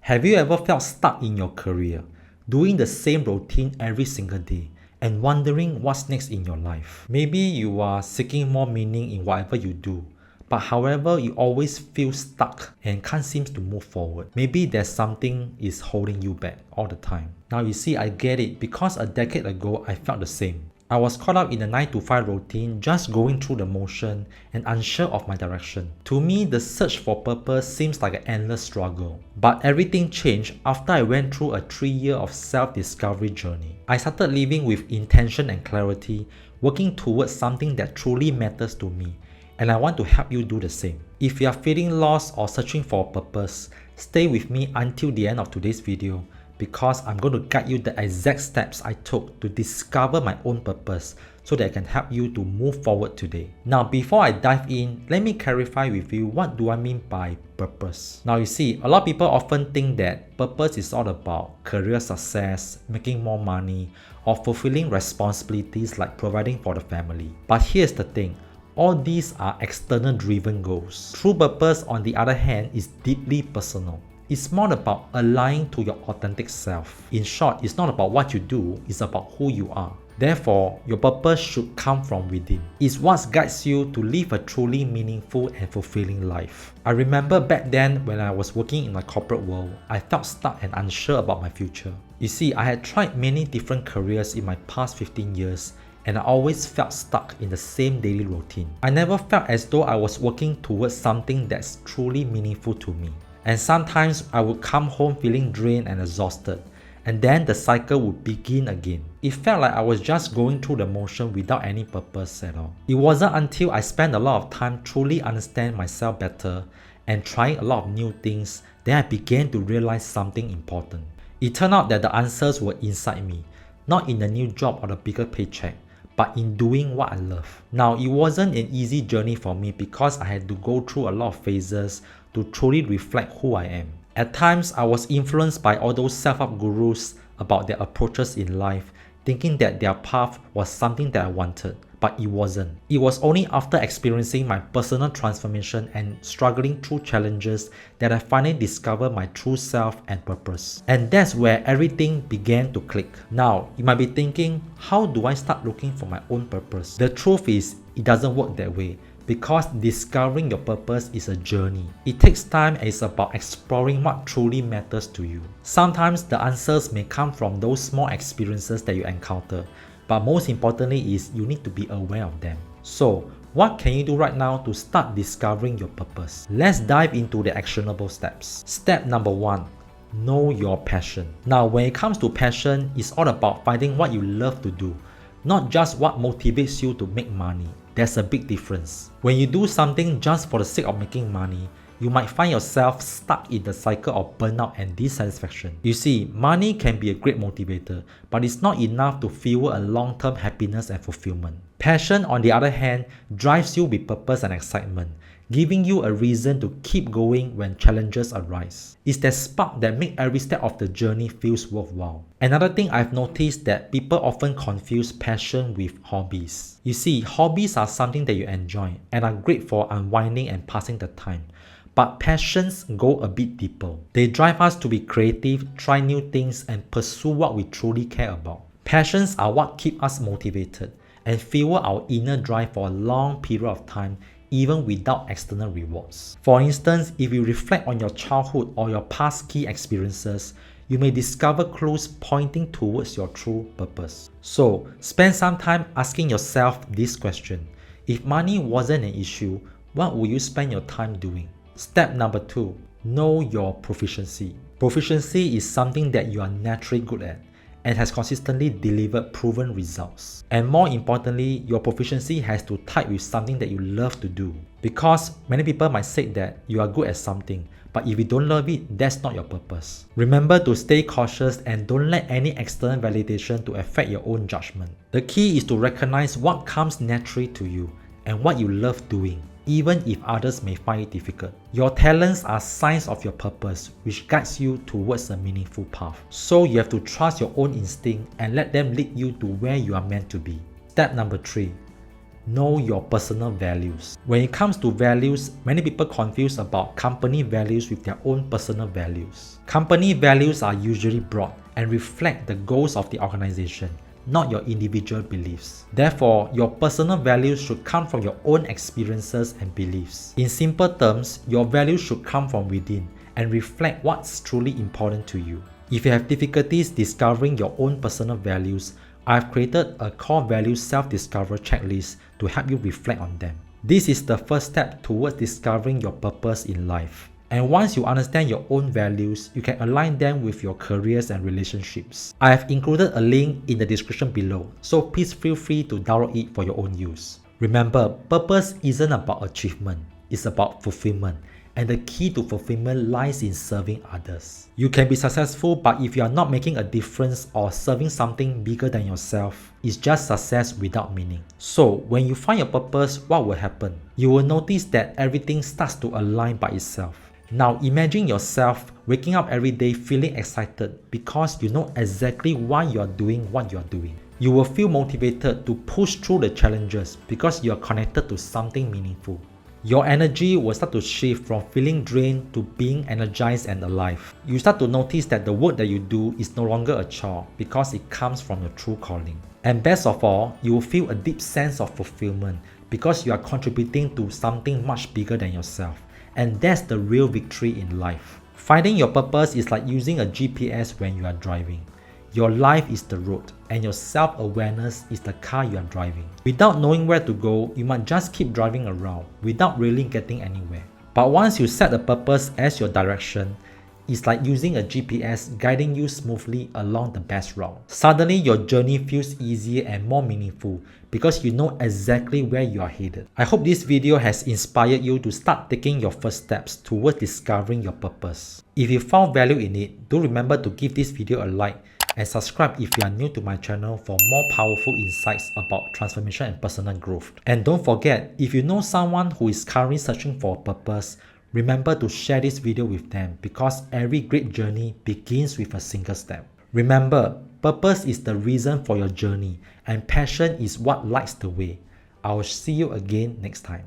Have you ever felt stuck in your career, doing the same routine every single day, and wondering what's next in your life? Maybe you are seeking more meaning in whatever you do, but however, you always feel stuck and can't seem to move forward. Maybe there's something is holding you back all the time. Now you see, I get it because a decade ago, I felt the same. I was caught up in a 9 to 5 routine, just going through the motion and unsure of my direction. To me, the search for purpose seems like an endless struggle. But everything changed after I went through a 3-year of self-discovery journey. I started living with intention and clarity, working towards something that truly matters to me. And I want to help you do the same. If you are feeling lost or searching for a purpose, stay with me until the end of today's video, because I'm going to guide you the exact steps I took to discover my own purpose so that I can help you to move forward today. Now, before I dive in, let me clarify with you what do I mean by purpose. Now you see, a lot of people often think that purpose is all about career success, making more money, or fulfilling responsibilities like providing for the family. But here's the thing. All these are external driven goals. True purpose, on the other hand, is deeply personal. It's more about aligning to your authentic self. In short, it's not about what you do, it's about who you are. Therefore, your purpose should come from within. It's what guides you to live a truly meaningful and fulfilling life. I remember back then when I was working in the corporate world, I felt stuck and unsure about my future. You see, I had tried many different careers in my past 15 years, and I always felt stuck in the same daily routine. I never felt as though I was working towards something that's truly meaningful to me. And sometimes I would come home feeling drained and exhausted, and then the cycle would begin again. It felt like I was just going through the motion without any purpose at all. It wasn't until I spent a lot of time truly understanding myself better and trying a lot of new things that I began to realize something important. It turned out that the answers were inside me, not in a new job or a bigger paycheck, but in doing what I love. Now, it wasn't an easy journey for me because I had to go through a lot of phases to truly reflect who I am. At times, I was influenced by all those self-help gurus about their approaches in life, thinking that their path was something that I wanted, but it wasn't. It was only after experiencing my personal transformation and struggling through challenges that I finally discovered my true self and purpose. And that's where everything began to click. Now, you might be thinking, how do I start looking for my own purpose? The truth is, it doesn't work that way, because discovering your purpose is a journey. It takes time and it's about exploring what truly matters to you. Sometimes the answers may come from those small experiences that you encounter, but most importantly is you need to be aware of them. So, what can you do right now to start discovering your purpose? Let's dive into the actionable steps. Step number 1. Know your passion. Now, when it comes to passion, it's all about finding what you love to do, not just what motivates you to make money. There's a big difference. When you do something just for the sake of making money, you might find yourself stuck in the cycle of burnout and dissatisfaction. You see, money can be a great motivator, but it's not enough to fuel a long-term happiness and fulfillment. Passion, on the other hand, drives you with purpose and excitement, giving you a reason to keep going when challenges arise. It's that spark that makes every step of the journey feels worthwhile. Another thing I've noticed that people often confuse passion with hobbies. You see, hobbies are something that you enjoy and are great for unwinding and passing the time. But passions go a bit deeper. They drive us to be creative, try new things, and pursue what we truly care about. Passions are what keep us motivated and fuel our inner drive for a long period of time, even without external rewards. For instance, if you reflect on your childhood or your past key experiences, you may discover clues pointing towards your true purpose. So, spend some time asking yourself this question. If money wasn't an issue, what would you spend your time doing? Step number 2. Know your proficiency. Proficiency is something that you are naturally good at and has consistently delivered proven results. And more importantly, your proficiency has to tie with something that you love to do. Because many people might say that you are good at something, but if you don't love it, that's not your purpose. Remember to stay cautious and don't let any external validation to affect your own judgment. The key is to recognize what comes naturally to you and what you love doing, even if others may find it difficult. Your talents are signs of your purpose, which guides you towards a meaningful path. So you have to trust your own instinct and let them lead you to where you are meant to be. Step number 3. know your personal values. When it comes to values, many people confuse about company values with their own personal values. Company values are usually broad and reflect the goals of the organization, not your individual beliefs. Therefore, your personal values should come from your own experiences and beliefs. In simple terms, your values should come from within and reflect what's truly important to you. If you have difficulties discovering your own personal values, I've created a core values self-discovery checklist to help you reflect on them. This is the first step towards discovering your purpose in life. And once you understand your own values, you can align them with your careers and relationships. I have included a link in the description below, so please feel free to download it for your own use. Remember, purpose isn't about achievement, it's about fulfillment. And the key to fulfillment lies in serving others. You can be successful, but if you are not making a difference or serving something bigger than yourself, it's just success without meaning. So, when you find your purpose, what will happen? You will notice that everything starts to align by itself. Now imagine yourself waking up every day feeling excited because you know exactly why you are doing what you are doing. You will feel motivated to push through the challenges because you are connected to something meaningful. Your energy will start to shift from feeling drained to being energized and alive. You start to notice that the work that you do is no longer a chore because it comes from your true calling. And best of all, you will feel a deep sense of fulfillment because you are contributing to something much bigger than yourself. And that's the real victory in life. Finding your purpose is like using a GPS when you are driving. Your life is the road, and your self-awareness is the car you are driving. Without knowing where to go, you might just keep driving around without really getting anywhere. But once you set a purpose as your direction, it's like using a GPS guiding you smoothly along the best route. Suddenly, your journey feels easier and more meaningful because you know exactly where you are headed. I hope this video has inspired you to start taking your first steps towards discovering your purpose. If you found value in it, do remember to give this video a like and subscribe if you are new to my channel for more powerful insights about transformation and personal growth. And don't forget, if you know someone who is currently searching for a purpose, remember to share this video with them because every great journey begins with a single step. Remember, purpose is the reason for your journey and passion is what lights the way. I will see you again next time.